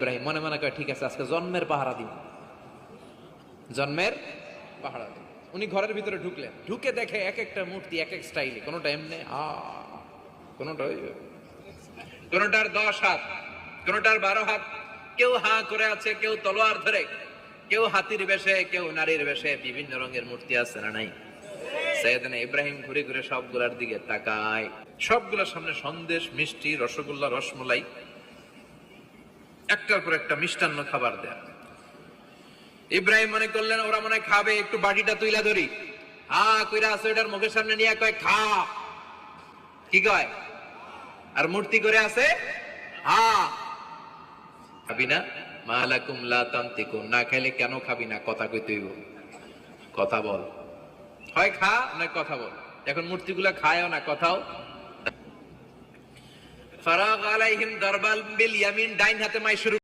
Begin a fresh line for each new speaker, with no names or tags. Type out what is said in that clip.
ইব্রাহিম মনে মনে কয় ঠিক আছে আজকে জন্মের পাহারা দিন, জন্মের পাহারা দিন। উনি ঘরের ভিতরে ঢুকলেন, ঢুকে দেখে এক একটা মূর্তি এক এক স্টাইলে, কোনোটা এমনি কোনোটা কোনোটার 10 হাত, কোনোটার 12 হাত, কেউ হা করে আছে, কেউ তলোয়ার ধরে, কেউ হাতির বেশে, কেউ নারীর বেশে, বিভিন্ন রঙের মূর্তি আছে না নাই? সাইয়েদনা ইব্রাহিম ঘুরে ঘুরে সবগুলার দিকে তাকায়, সবগুলোর সামনে সন্দেশ, মিষ্টি, রসগোল্লা, রসমলাই, একটার পর একটা মিষ্টান্ন খাবার দেয়া। ইব্রাহিম মনে করলেন ওরা মনে খাবে, একটু বাটিটা তুইলা ধরি, কইরা আছে ওটার মুখের সামনে নিয়ে কয় খা, কি কয়? আর মূর্তি করে আছে খাবি না, মালাকুম লা তানতিকুন, না খাইলে কেন খাবি না? কথা কইতে হইব, কথা বল, হয় খা না কথা বল। এখন মূর্তিগুলা খায়ও না, কথাও। ফারাগ আলাইহিম দারবাল বিল ইয়ামিন, ডাইন হাতে মাই শুরু